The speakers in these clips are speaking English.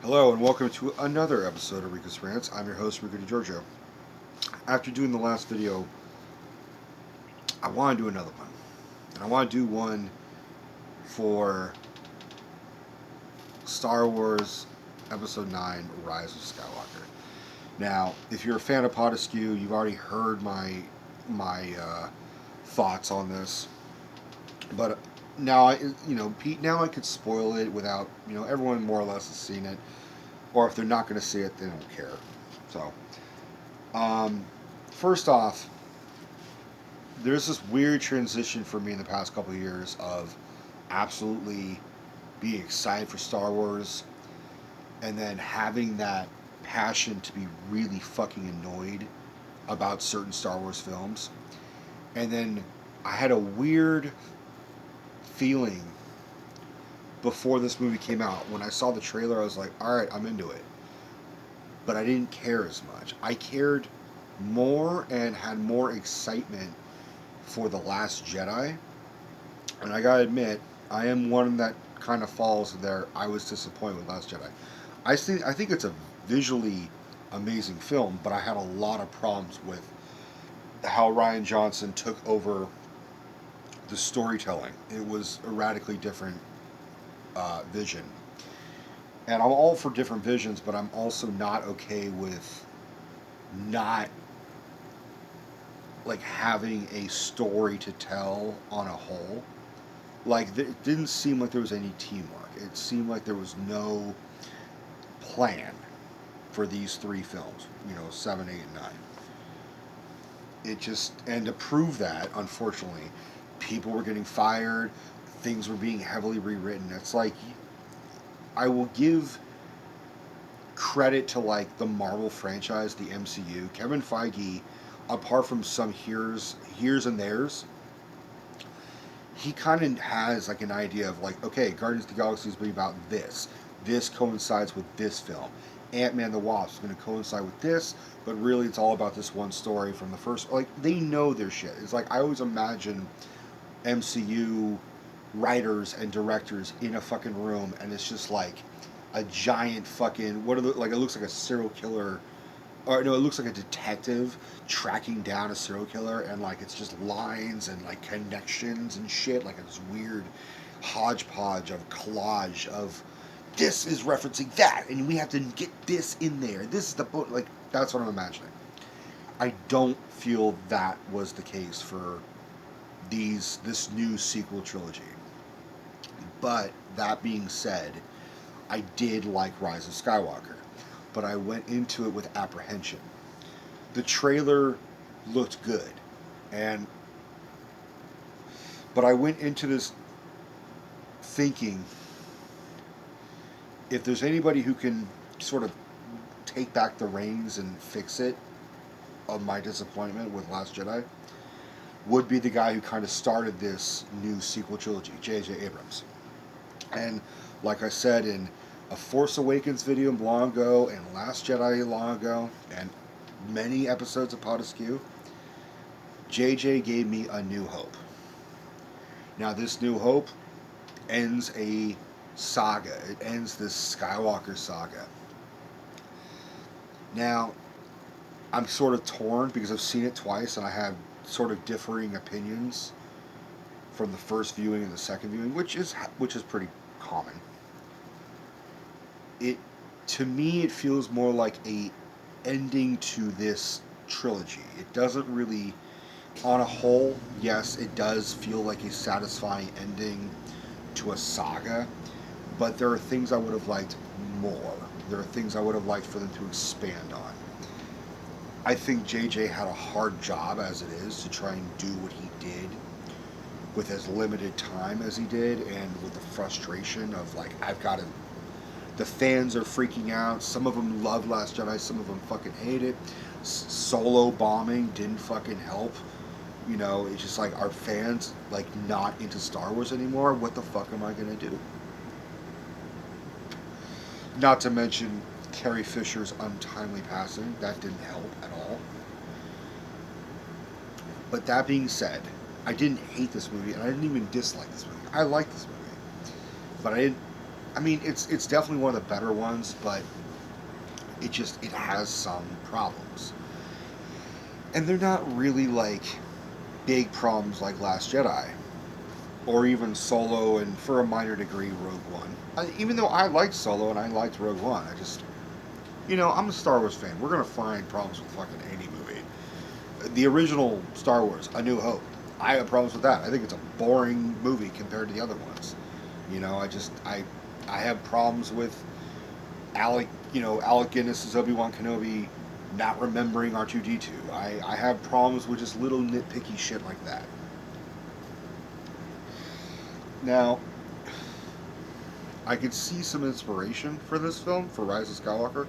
Hello and welcome to another episode of Rico'S Rants. I'm your host, Rico DiGiorgio. After doing the last video, I want to do another one. And I want to do one for Star Wars Episode 9, Rise of Skywalker. Now, if you're a fan of Podeskew, you've already heard my thoughts on this. But now, now I could spoil it without, everyone more or less has seen it. Or if they're not going to see it, they don't care. So, first off, there's this weird transition for me in the past couple of years of absolutely being excited for Star Wars and then having that passion to be really fucking annoyed about certain Star Wars films. And then I had a weird feeling before this movie came out. When I saw the trailer, I was like, alright, I'm into it. But I didn't care as much. I cared more and had more excitement for The Last Jedi. And I gotta admit, I am one that kind of falls there. I was disappointed with Last Jedi. I think it's a visually amazing film, but I had a lot of problems with how Rian Johnson took over the storytelling. It was a radically different vision. And I'm all for different visions, but I'm also not okay with not like having a story to tell on a whole. Like it didn't seem like there was any teamwork. It seemed like there was no plan for these three films. 7, 8, and 9. It just, and to prove that, unfortunately, people were getting fired. Things were being heavily rewritten. It's like I will give credit to like the Marvel franchise, the MCU. Kevin Feige, apart from some here's and there's, he kind of has like an idea of like, okay, Guardians of the Galaxy is being about this. This coincides with this film. Ant-Man the Wasp is going to coincide with this, but really it's all about this one story from the first. Like, they know their shit. It's like I always imagine MCU writers and directors in a fucking room, and it's just like a giant fucking like it looks like a serial killer, or no, it looks like a detective tracking down a serial killer, and like it's just lines and like connections and shit, like this weird hodgepodge of collage of this is referencing that, and we have to get this in there. This is the book, like that's what I'm imagining. I don't feel that was the case for this new sequel trilogy. But that being said, I did like Rise of Skywalker, but I went into it with apprehension. The trailer looked good, and but I went into this thinking, if there's anybody who can sort of take back the reins and fix it of my disappointment with Last Jedi, would be the guy who kind of started this new sequel trilogy, J.J. Abrams. And like I said in a Force Awakens video long ago, and Last Jedi long ago, and many episodes of Podeskew, JJ gave me a new hope. Now this new hope ends a saga. It ends this Skywalker saga. Now, I'm sort of torn because I've seen it twice and I have sort of differing opinions from the first viewing and the second viewing, which is pretty common. It To me it feels more like a ending to this trilogy. It doesn't really, on a whole, yes, it does feel like a satisfying ending to a saga, but there are things I would have liked more. There are things I would have liked for them to expand on. I think JJ had a hard job as it is to try and do what he did with as limited time as he did, and with the frustration of like, I've got to. The fans are freaking out. Some of them love Last Jedi. Some of them fucking hate it. Solo bombing didn't fucking help. It's just like, are fans like not into Star Wars anymore? What the fuck am I gonna do? Not to mention Carrie Fisher's untimely passing. That didn't help at all. But that being said, I didn't hate this movie, and I didn't even dislike this movie. I liked this movie. But I didn't I mean, it's definitely one of the better ones, but it has some problems, and they're not really like big problems like Last Jedi or even Solo, and for a minor degree Rogue One. Even though I liked Solo and I liked Rogue One, I just I'm a Star Wars fan. We're gonna find problems with fucking any movie. The original Star Wars, A New Hope, I have problems with that. I think it's a boring movie compared to the other ones. I have problems with Alec Guinness as Obi-Wan Kenobi not remembering R2D2. I have problems with just little nitpicky shit like that. Now, I could see some inspiration for this film, for Rise of Skywalker.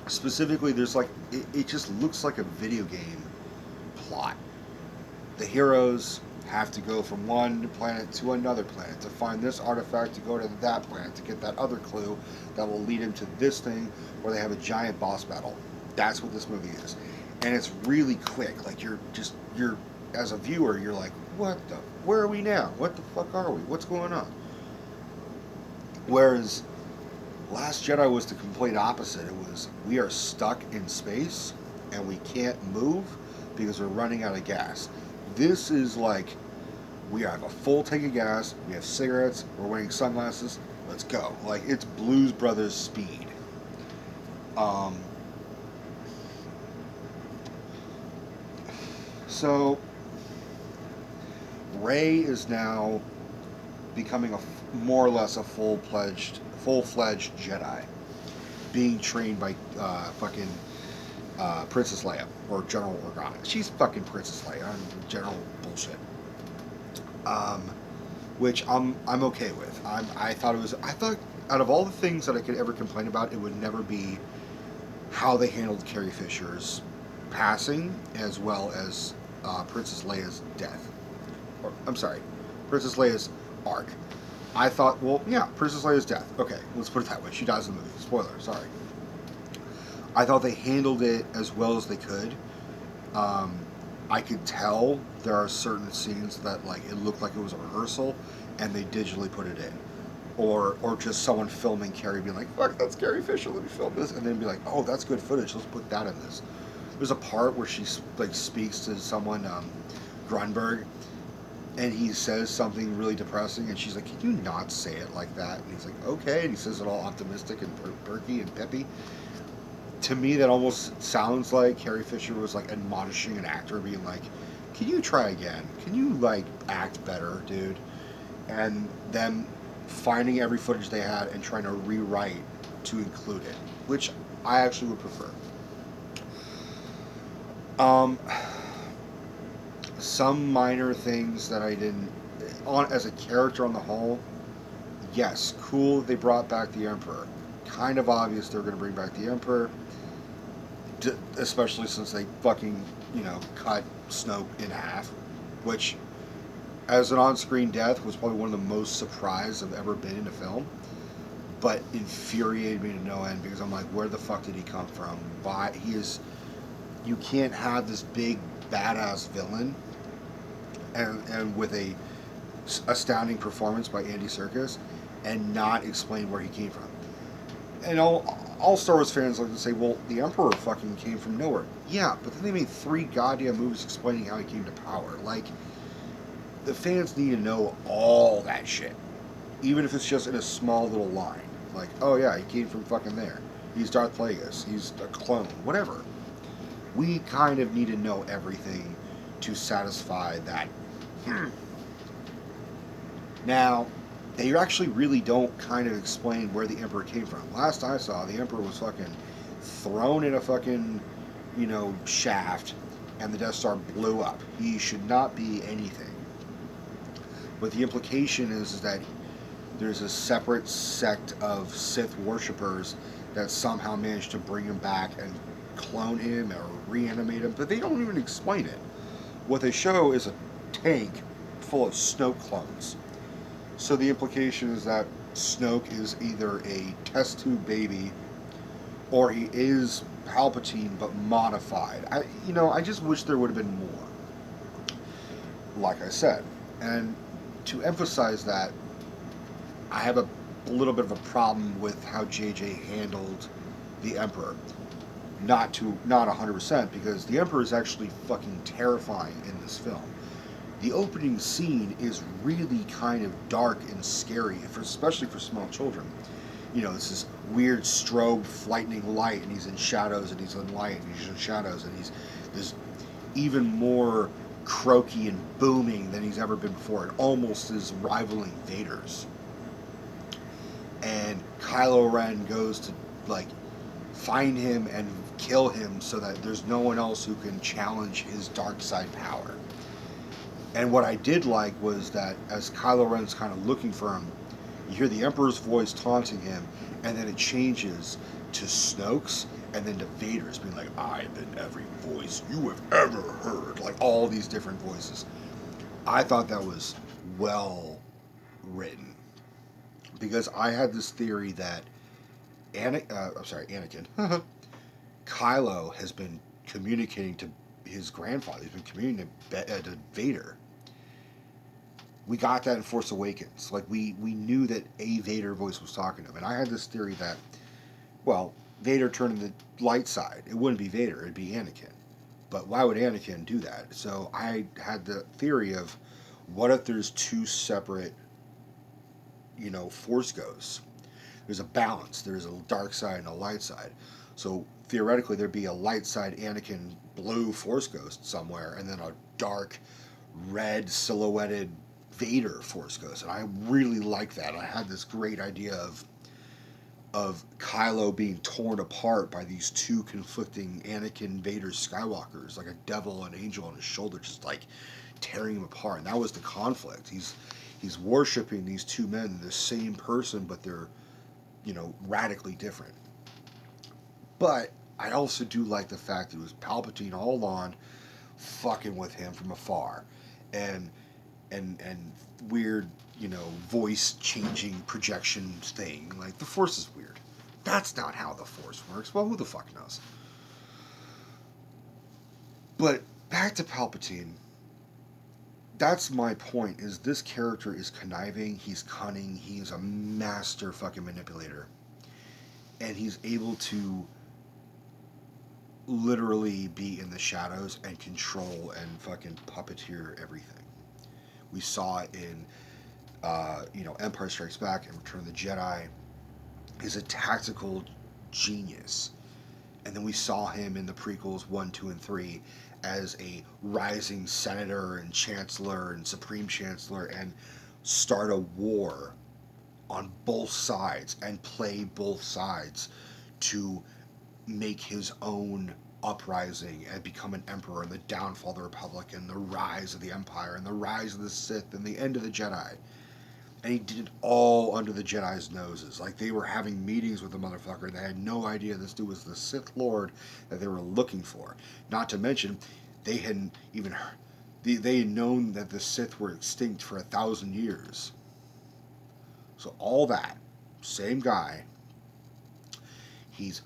Specifically, there's it just looks like a video game plot. The heroes have to go from one planet to another planet to find this artifact, to go to that planet to get that other clue that will lead them to this thing where they have a giant boss battle. That's what this movie is. And it's really quick. Like you're as a viewer, you're like, where are we now? What the fuck are we? What's going on? Whereas Last Jedi was the complete opposite. It was, we are stuck in space and we can't move because we're running out of gas. This is like, we have a full tank of gas, we have cigarettes, we're wearing sunglasses, let's go. Like, it's Blues Brothers speed. So, Rey is now becoming more or less a full-fledged Jedi, being trained by fucking Princess Leia, or General Organa. She's fucking Princess Leia. I'm General bullshit. Which I'm okay with. I thought out of all the things that I could ever complain about, it would never be how they handled Carrie Fisher's passing, as well as Princess Leia's death. I'm sorry, Princess Leia's arc. I thought, well, yeah, Princess Leia's death. Okay, let's put it that way. She dies in the movie. Spoiler, sorry. I thought they handled it as well as they could. I could tell there are certain scenes that it looked like it was a rehearsal, and they digitally put it in, or just someone filming Carrie being like, "Fuck, that's Carrie Fisher. Let me film this," and then be like, "Oh, that's good footage. Let's put that in this." There's a part where she speaks to someone, Grunberg, and he says something really depressing, and she's like, "Can you not say it like that?" And he's like, "Okay," and he says it all optimistic and perky and peppy. To me, that almost sounds like Carrie Fisher was admonishing an actor, being like, "Can you try again? Can you act better, dude?" And them finding every footage they had and trying to rewrite to include it, which I actually would prefer. Some minor things that I didn't on as a character on the whole. Yes, cool. They brought back the Emperor. Kind of obvious they're going to bring back the Emperor. Especially since they fucking, cut Snoke in half, which, as an on-screen death, was probably one of the most surprised I've ever been in a film, but infuriated me to no end, because I'm like, where the fuck did he come from? Why you can't have this big badass villain, and with a astounding performance by Andy Serkis, and not explain where he came from. And all Star Wars fans like to say, well, the Emperor fucking came from nowhere. Yeah, but then they made 3 goddamn movies explaining how he came to power. The fans need to know all that shit. Even if it's just in a small little line. Oh yeah, he came from fucking there. He's Darth Plagueis. He's a clone. Whatever. We kind of need to know everything to satisfy that. Now, they actually really don't kind of explain where the Emperor came from. Last I saw, the Emperor was fucking thrown in a fucking, shaft, and the Death Star blew up. He should not be anything. But the implication is that there's a separate sect of Sith worshippers that somehow managed to bring him back and clone him or reanimate him, but they don't even explain it. What they show is a tank full of Snoke clones. So the implication is that Snoke is either a test tube baby, or he is Palpatine but modified. I just wish there would have been more. Like I said, and to emphasize that, I have a little bit of a problem with how JJ handled the Emperor. Not 100% because the Emperor is actually fucking terrifying in this film. The opening scene is really kind of dark and scary, especially for small children. It's this weird strobe lightning light, and he's in shadows, and he's in light, and he's in shadows, and he's this even more croaky and booming than he's ever been before. It almost is rivaling Vader's. And Kylo Ren goes to like find him and kill him so that there's no one else who can challenge his dark side power. And what I did like was that as Kylo Ren's kind of looking for him, you hear the Emperor's voice taunting him, and then it changes to Snoke's, and then to Vader's being like, "I've been every voice you have ever heard," like all these different voices. I thought that was well written because I had this theory that Anakin, Kylo has been communicating to his grandfather. He's been communicating to Vader. We got that in Force Awakens. Like we knew that a Vader voice was talking to him, and I had this theory that, well, Vader turned to the light side. It wouldn't be Vader. It'd be Anakin. But why would Anakin do that? So I had the theory of, what if there's two separate, Force ghosts? There's a balance. There's a dark side and a light side. So theoretically, there'd be a light side Anakin blue Force ghost somewhere, and then a dark red silhouetted Vader Force ghost. And I really like that. I had this great idea of Kylo being torn apart by these two conflicting Anakin Vader Skywalkers, like a devil and angel on his shoulder, just like tearing him apart. And that was the conflict. He's worshiping these two men, the same person, but they're radically different. But I also do like the fact that it was Palpatine all along fucking with him from afar. And weird, voice changing projection thing. Like, the Force is weird. That's not how the Force works. Well, who the fuck knows? But back to Palpatine. That's my point, is this character is conniving, he's cunning, he's a master fucking manipulator. And he's able to literally be in the shadows and control and fucking puppeteer everything. We saw it in, Empire Strikes Back and Return of the Jedi. He's a tactical genius. And then we saw him in the prequels 1, 2, and 3 as a rising senator and chancellor and supreme chancellor and start a war on both sides and play both sides to make his own uprising and become an emperor and the downfall of the Republic and the rise of the Empire and the rise of the Sith and the end of the Jedi. And he did it all under the Jedi's noses. Like, they were having meetings with the motherfucker and they had no idea this dude was the Sith Lord that they were looking for. Not to mention, they hadn't even they had known that the Sith were extinct for 1,000 years. So all that, same guy, he's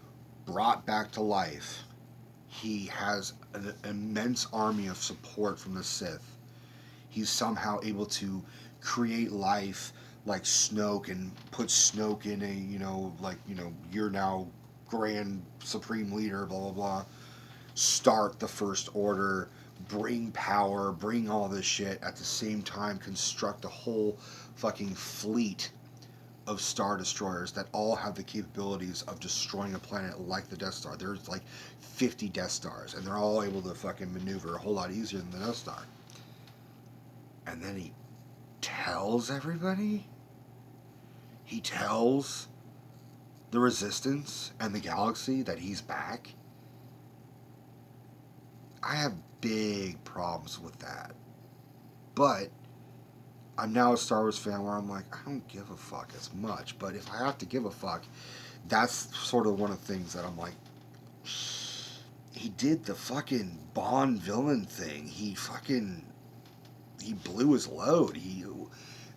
brought back to life. He has an immense army of support from the Sith. He's somehow able to create life like Snoke and put Snoke in a, you're now Grand Supreme Leader, blah, blah, blah. Start the First Order, bring power, bring all this shit, at the same time construct a whole fucking fleet of Star Destroyers that all have the capabilities of destroying a planet like the Death Star. There's like 50 Death Stars, and they're all able to fucking maneuver a whole lot easier than the Death Star. And then he tells everybody? He tells the Resistance and the galaxy that he's back? I have big problems with that. But I'm now a Star Wars fan where I'm like, I don't give a fuck as much. But if I have to give a fuck, that's sort of one of the things that I'm like, he did the fucking Bond villain thing. He blew his load.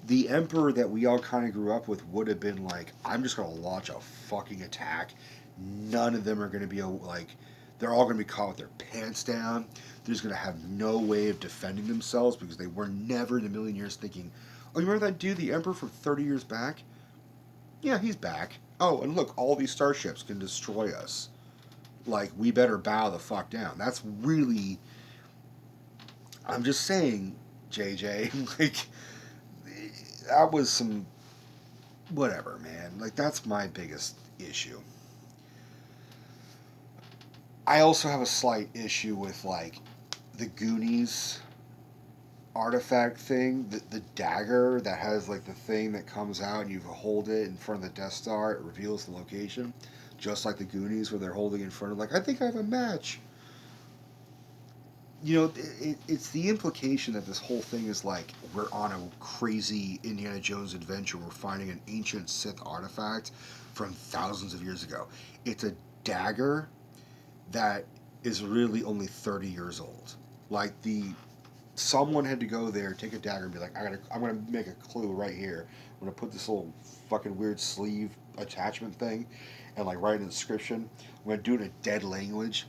The Emperor that we all kind of grew up with would have been like, I'm just going to launch a fucking attack. None of them are going to be they're all going to be caught with their pants down. They're just going to have no way of defending themselves because they were never in a million years thinking, oh, you remember that dude, the Emperor from 30 years back? Yeah, he's back. Oh, and look, all these starships can destroy us. Like, we better bow the fuck down. That's really. I'm just saying, JJ, like, that was some. Whatever, man. Like, that's my biggest issue. I also have a slight issue with, like, the Goonies artifact thing, the dagger that has like the thing that comes out and you hold it in front of the Death Star, it reveals the location, just like the Goonies where they're holding in front of like I think I have a match. You know, it's the implication that this whole thing is like we're on a crazy Indiana Jones adventure. We're finding an ancient Sith artifact from thousands of years ago. It's a dagger that is really only 30 years old. Like the someone had to go there, take a dagger, and be like, I'm gonna make a clue right here. I'm gonna put this little fucking weird sleeve attachment thing, and like write an inscription. I'm gonna do it in a dead language.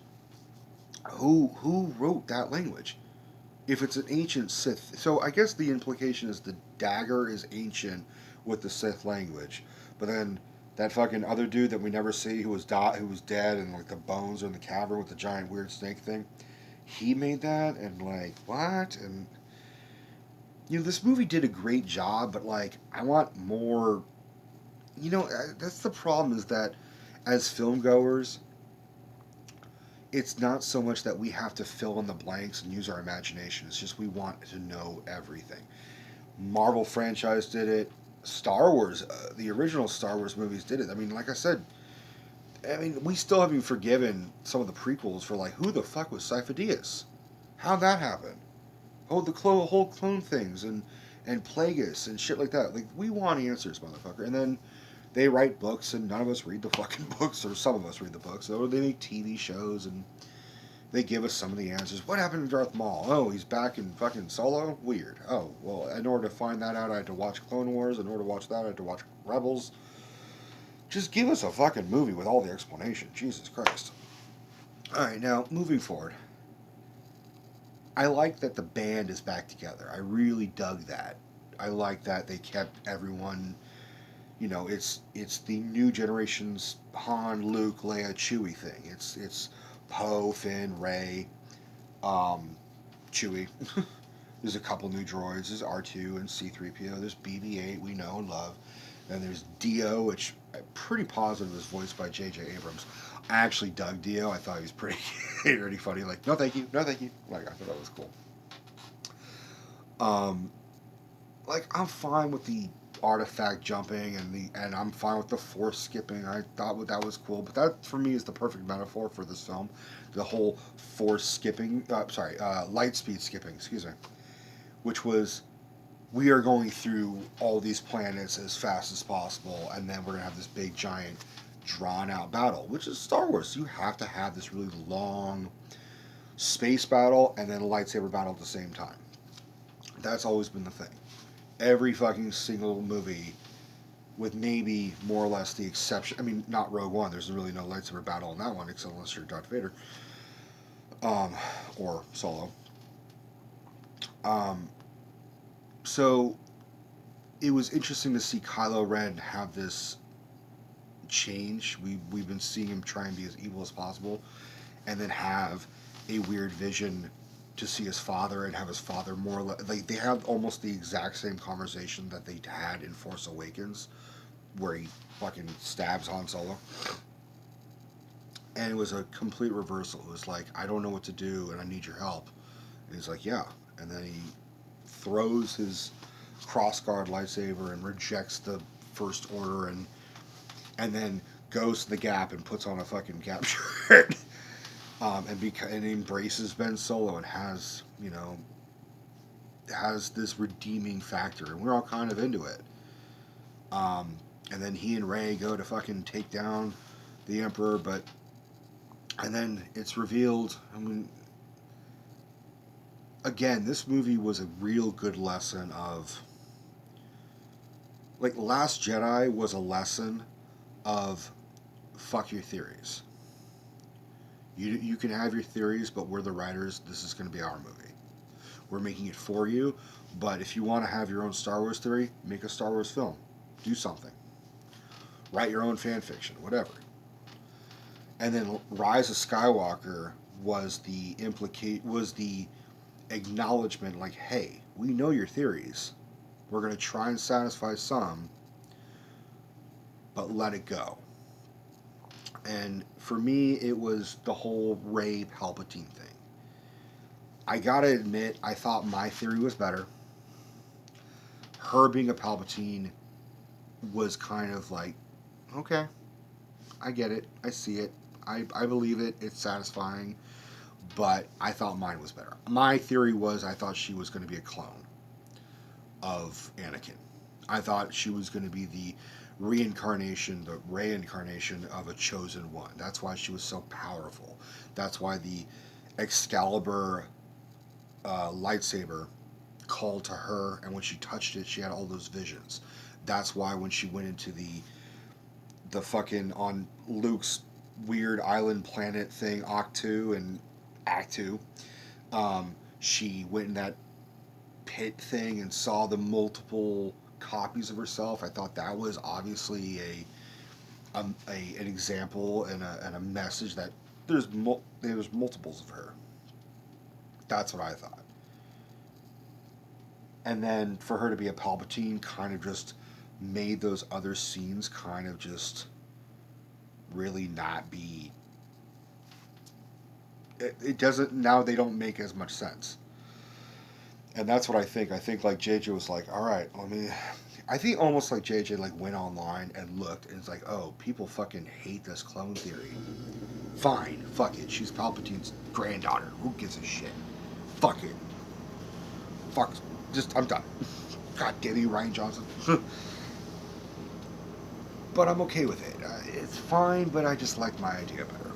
Who wrote that language? If it's an ancient Sith, so I guess the implication is the dagger is ancient with the Sith language, but then that fucking other dude that we never see who was dead and like the bones are in the cavern with the giant weird snake thing. He made that and like what and you know, this movie did a great job, but like, I want more. You know, that's the problem is that as film goers, it's not so much that we have to fill in the blanks and use our imagination. It's just we want to know everything. Marvel franchise did it. Star Wars, the original Star Wars movies did it. I mean, like I said, I mean, we still haven't forgiven some of the prequels for like, who the fuck was Sifo-Dyas? How'd that happen? Oh, the whole clone things and Plagueis and shit like that. Like we want answers, motherfucker. And then they write books, and none of us read the fucking books, or some of us read the books. Or they make TV shows, and they give us some of the answers. What happened to Darth Maul? Oh, he's back in fucking Solo. Weird. Oh, well, in order to find that out, I had to watch Clone Wars. In order to watch that, I had to watch Rebels. Just give us a fucking movie with all the explanation. Jesus Christ. All right, now moving forward. I like that the band is back together. I really dug that. I like that they kept everyone. You know, it's the new generation's Han, Luke, Leia, Chewie thing. It's Poe, Finn, Ray, um, Chewie. There's a couple new droids. There's R2 and C3PO. There's BB-8 we know and love. And there's Dio, which I'm pretty positive is voiced by J.J. Abrams. I actually dug Dio. I thought he was pretty, pretty funny. Like, no thank you, no thank you. Like, I thought that was cool. Um, like, I'm fine with the artifact jumping and I'm fine with the force skipping. I thought that was cool, but that for me is the perfect metaphor for this film. The whole force skipping, light speed skipping, excuse me, which was we are going through all these planets as fast as possible, and then we're gonna have this big giant drawn out battle, which is Star Wars. You have to have this really long space battle and then a lightsaber battle at the same time. That's always been the thing. Every fucking single movie, with maybe more or less the exception. I mean, not Rogue One. There's really no lightsaber battle in that one, except unless you're Darth Vader, um, or Solo. Um, so it was interesting to see Kylo Ren have this change. We've been seeing him try and be as evil as possible, and then have a weird vision to see his father and have his father more or less, like they have almost the exact same conversation that they had in Force Awakens, where he fucking stabs Han Solo. And it was a complete reversal. It was like, I don't know what to do and I need your help. And he's like, yeah. And then he throws his crossguard lightsaber and rejects the First Order and then goes to the Gap and puts on a fucking Gap shirt. And embraces Ben Solo and has, has this redeeming factor. And we're all kind of into it. Um, and then he and Ray go to fucking take down the Emperor, but and then it's revealed. I mean, again, this movie was a real good lesson of like Last Jedi was a lesson of fuck your theories. You can have your theories, but we're the writers. This is going to be our movie. We're making it for you, but if you want to have your own Star Wars theory, make a Star Wars film. Do something. Write your own fan fiction, whatever. And then Rise of Skywalker was the acknowledgement, like, hey, we know your theories. We're going to try and satisfy some, but let it go. And for me, it was the whole Rey Palpatine thing. I gotta admit, I thought my theory was better. Her being a Palpatine was kind of like, okay, I get it, I see it, I believe it, it's satisfying, but I thought mine was better. My theory was I thought she was going to be a clone of Anakin. I thought she was going to be the reincarnation, the reincarnation of a chosen one. That's why she was so powerful. That's why the Excalibur lightsaber called to her, and when she touched it, she had all those visions. That's why when she went into the fucking on Luke's weird island planet thing, Octu and Actu, she went in that pit thing and saw the multiple copies of herself. I thought that was obviously an example and a message that there's multiples of her. That's what I thought. And then for her to be a Palpatine kind of just made those other scenes kind of just really not be. It doesn't, now they don't make as much sense. And that's what I think. I think like JJ was like, all right, let me. I think almost like JJ like went online and looked and it's like, oh, people fucking hate this clone theory. Fine, fuck it. She's Palpatine's granddaughter. Who gives a shit? Fuck it. Fuck. Just, I'm done. God damn you, Ryan Johnson. But I'm okay with it. It's fine, but I just like my idea better.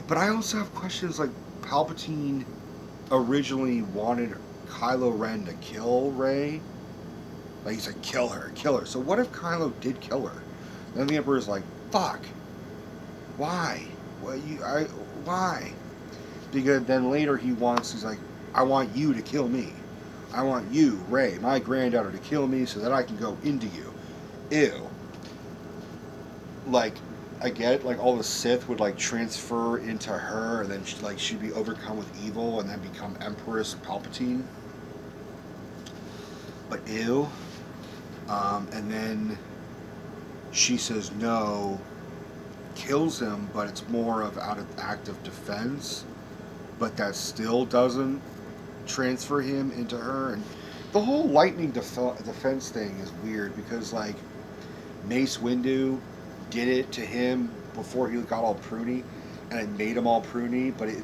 But I also have questions like Palpatine originally wanted Kylo Ren to kill Rey. Like he said, kill her, kill her. So what if Kylo did kill her? Then the Emperor's like, fuck. Why? Why? Because then later he's like, I want you to kill me. I want you, Rey, my granddaughter, to kill me so that I can go into you. Ew. Like, I get it, like all the Sith would like transfer into her and then she'd be overcome with evil and then become Empress Palpatine. But ew. And then she says no, kills him, but it's more of out of act of defense. But that still doesn't transfer him into her. And the whole lightning defense thing is weird because like Mace Windu did it to him before he got all pruny, and it made him all pruny, but it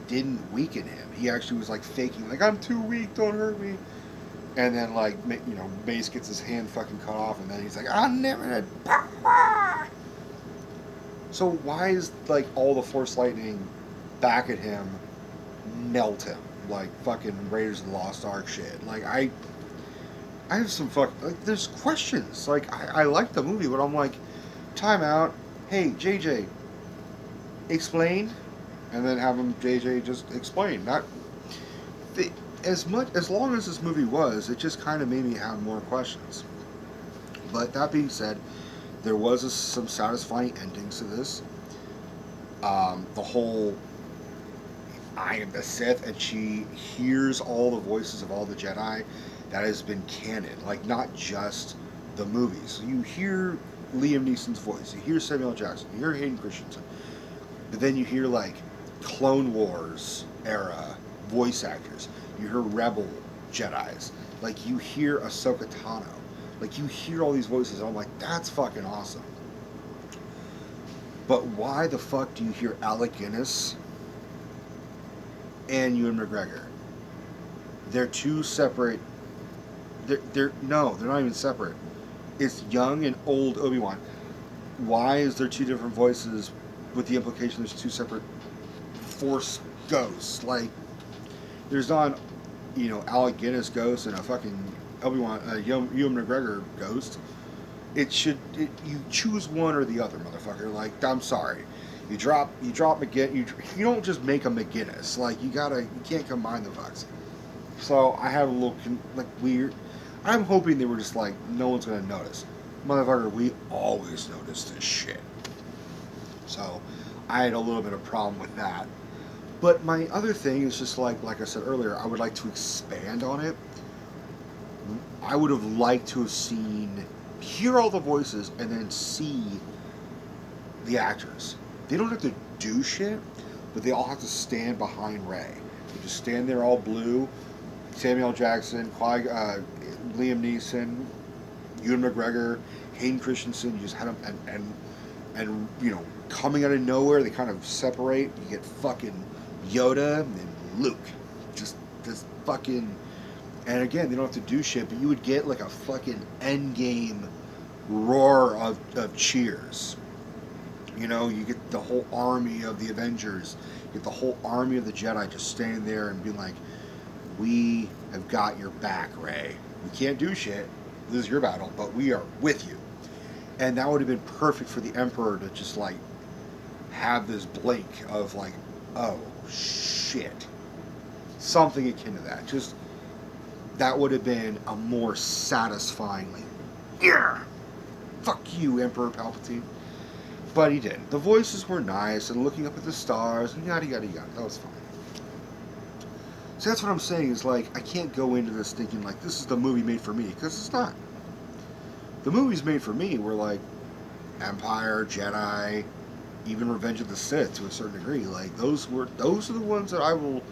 didn't weaken him. He actually was like faking, like, I'm too weak, don't hurt me. And then like, you know, Mace gets his hand fucking cut off, and then he's like, unlimited power. So why is like all the Force lightning back at him melt him like fucking Raiders of the Lost Ark shit? Like I have some like there's questions. Like I like the movie, but I'm like, time out. Hey, JJ, explain, and then have him JJ just explain. Not as long as this movie was, it just kind of made me have more questions. But that being said, there was some satisfying endings to this. The whole I am the Sith, and she hears all the voices of all the Jedi. That has been canon, like not just the movies. You hear Liam Neeson's voice, you hear Samuel Jackson, you hear Hayden Christensen, but then you hear like Clone Wars era voice actors. You hear Rebel Jedis, like you hear Ahsoka Tano, like you hear all these voices. And I'm like, that's fucking awesome. But why the fuck do you hear Alec Guinness and Ewan McGregor? They're two separate. They're not even separate. It's young and old Obi-Wan. Why is there two different voices with the implication there's two separate Force ghosts? Like, there's not, you know, Alec Guinness ghost and a fucking Obi-Wan, Ewan McGregor ghost. You choose one or the other, motherfucker. Like, I'm sorry. You drop McGinnis. You don't just make a McGinnis. Like, you can't combine the fucks. So I have a little, like, weird. I'm hoping they were just like, no one's gonna notice. Motherfucker, we always notice this shit. So I had a little bit of problem with that. But my other thing is just like I said earlier, I would like to expand on it. I would have liked to have seen, hear all the voices, and then see the actors. They don't have to do shit, but they all have to stand behind Ray. They just stand there all blue. Samuel L. Jackson, Liam Neeson, Ewan McGregor, Hayden Christensen. You just had them, and you know, coming out of nowhere, they kind of separate. You get fucking Yoda and Luke, just fucking. And again, they don't have to do shit, but you would get like a fucking endgame roar of cheers. You know, you get the whole army of the Avengers, you get the whole army of the Jedi just standing there and being like, "We have got your back, Rey. We can't do shit. This is your battle, but we are with you." And that would have been perfect for the Emperor to just like have this blink of like, "Oh shit," something akin to that. Just that would have been a more satisfying, like, "Yeah, fuck you, Emperor Palpatine." But he didn't. The voices were nice and looking up at the stars and yada yada yada. That was fine. So that's what I'm saying is like I can't go into this thinking like this is the movie made for me because it's not. The movies made for me were like Empire, Jedi, even Revenge of the Sith to a certain degree. Like those are the ones that I will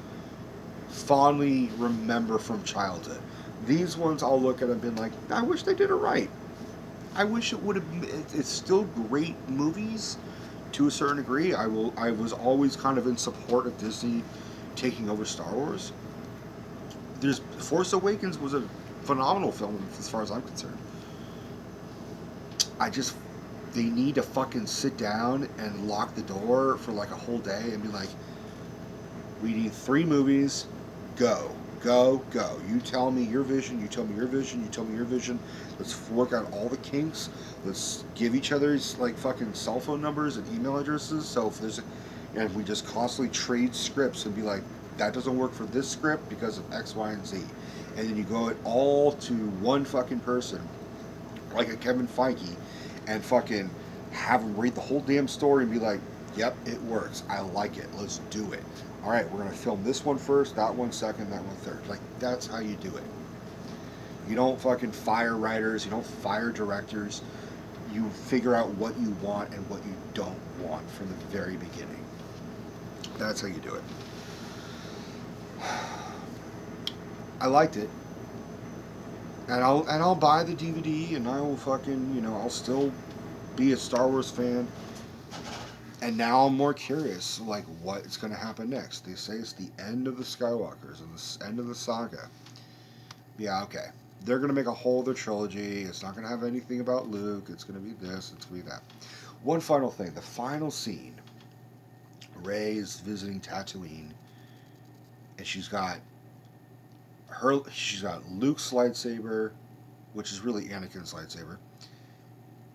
fondly remember from childhood. These ones I'll look at and be like, I wish they did it right. I wish it would have. It's still great movies to a certain degree. I was always kind of in support of Disney taking over Star Wars. There's Force Awakens was a phenomenal film as far as I'm concerned. I just they need to fucking sit down and lock the door for like a whole day and be like, we need 3 movies, go, go, go. You tell me your vision, you tell me your vision, you tell me your vision. Let's work out all the kinks. Let's give each other's like fucking cell phone numbers and email addresses. So if there's, and we just constantly trade scripts and be like, that doesn't work for this script because of X, Y, and Z. And then you go it all to one fucking person, like a Kevin Feige, and fucking have him read the whole damn story and be like, yep, it works. I like it. Let's do it. All right, we're going to film this one first, that one second, that one third. Like, that's how you do it. You don't fucking fire writers. You don't fire directors. You figure out what you want and what you don't want from the very beginning. That's how you do it. I liked it. And I'll buy the DVD and I will fucking, I'll still be a Star Wars fan. And now I'm more curious, like, what is going to happen next. They say it's the end of the Skywalkers and the end of the saga. Yeah, okay. They're going to make a whole other trilogy. It's not going to have anything about Luke. It's going to be this. It's going to be that. One final thing. The final scene. Rey's visiting Tatooine. And she's got Luke's lightsaber, which is really Anakin's lightsaber,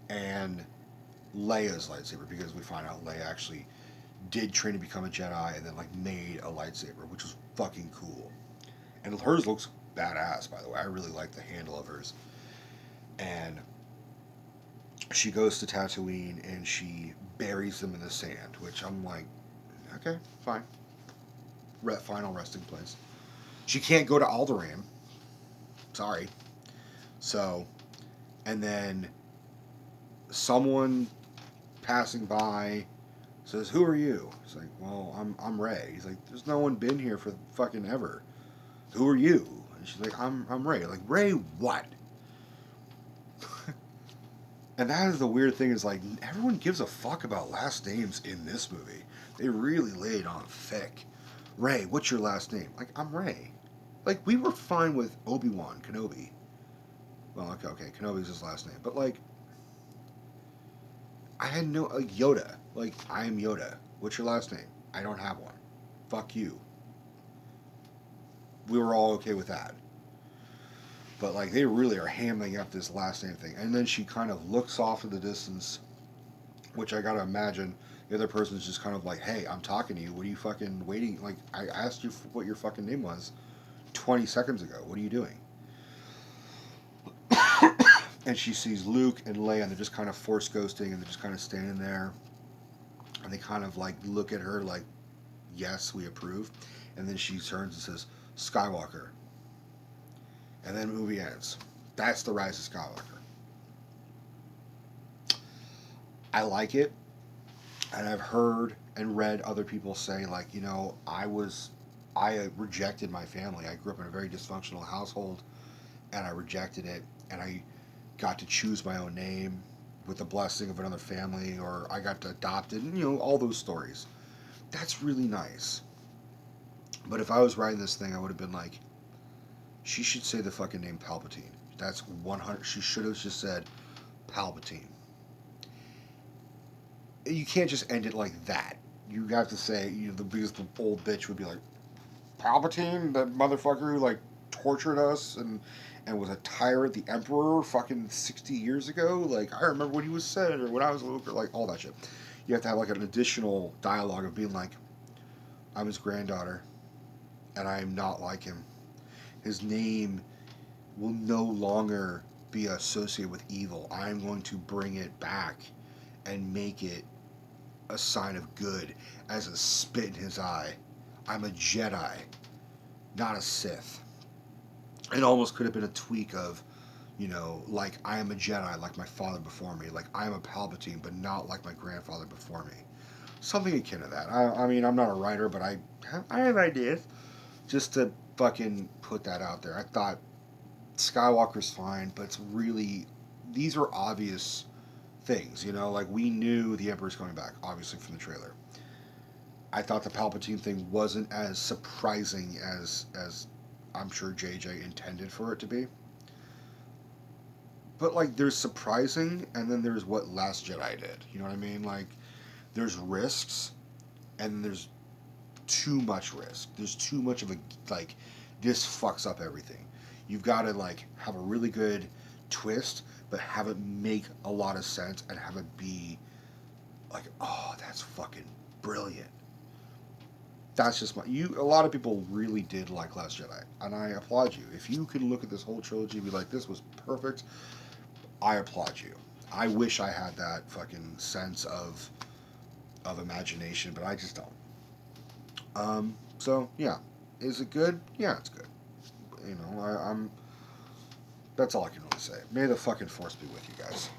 and Leia's lightsaber, because we find out Leia actually did train to become a Jedi and then like made a lightsaber, which was fucking cool. And hers looks badass, by the way. I really like the handle of hers. And she goes to Tatooine and she buries them in the sand, which I'm like, okay, fine. Final resting place. She can't go to Alderaan. Sorry. So, and then someone passing by says, "Who are you?" It's like, "Well, I'm Rey." He's like, "There's no one been here for fucking ever. Who are you?" And she's like, I'm Rey." Like, Rey what? And that is the weird thing is like everyone gives a fuck about last names in this movie. They really laid on thick. Rey, what's your last name? Like, I'm Rey. Like, we were fine with Obi-Wan Kenobi. Well, okay, Kenobi's his last name, but like, I had no like Yoda. Like, I am Yoda. What's your last name? I don't have one. Fuck you. We were all okay with that. But like, they really are hamming up this last name thing. And then she kind of looks off in the distance, which I gotta imagine the other person's just kind of like, "Hey, I'm talking to you. What are you fucking waiting? Like, I asked you what your fucking name was 20 seconds ago. What are you doing?" and she sees Luke and Leia, and they're just kind of force ghosting, and they're just kind of standing there, and they kind of like look at her like, yes, we approve, and then she turns and says, Skywalker, and then the movie ends. That's the Rise of Skywalker. I like it, and I've heard and read other people say like, I rejected my family. I grew up in a very dysfunctional household, and I rejected it, and I got to choose my own name with the blessing of another family, or I got adopted, and all those stories. That's really nice. But if I was writing this thing, I would have been like, she should say the fucking name Palpatine. That's 100. She should have just said Palpatine. You can't just end it like that. You have to say, because the old bitch would be like, Palpatine, the motherfucker who like tortured us and was a tyrant, the Emperor, fucking 60 years ago. Like, I remember when he was senator, when I was a little girl, like all that shit. You have to have like an additional dialogue of being like, I'm his granddaughter, and I am not like him. His name will no longer be associated with evil. I'm going to bring it back and make it a sign of good as a spit in his eye. I'm a Jedi, not a Sith. It almost could have been a tweak of, like I am a Jedi like my father before me. Like I am a Palpatine, but not like my grandfather before me. Something akin to that. I mean, I'm not a writer, but I have ideas. Just to fucking put that out there. I thought Skywalker's fine, but it's really, these are obvious things, like we knew the Emperor's coming back, obviously from the trailer. I thought the Palpatine thing wasn't as surprising as I'm sure JJ intended for it to be. But like there's surprising and then there's what Last Jedi did. You know what I mean? Like there's risks and there's too much risk. There's too much of a like this fucks up everything. You've got to like have a really good twist but have it make a lot of sense and have it be like, oh, that's fucking brilliant. That's just a lot of people really did like Last Jedi, and I applaud you. If you can look at this whole trilogy and be like, this was perfect, I applaud you. I wish I had that fucking sense of imagination, but I just don't. So yeah, is it good? Yeah, it's good. I'm. That's all I can really say. May the fucking force be with you guys.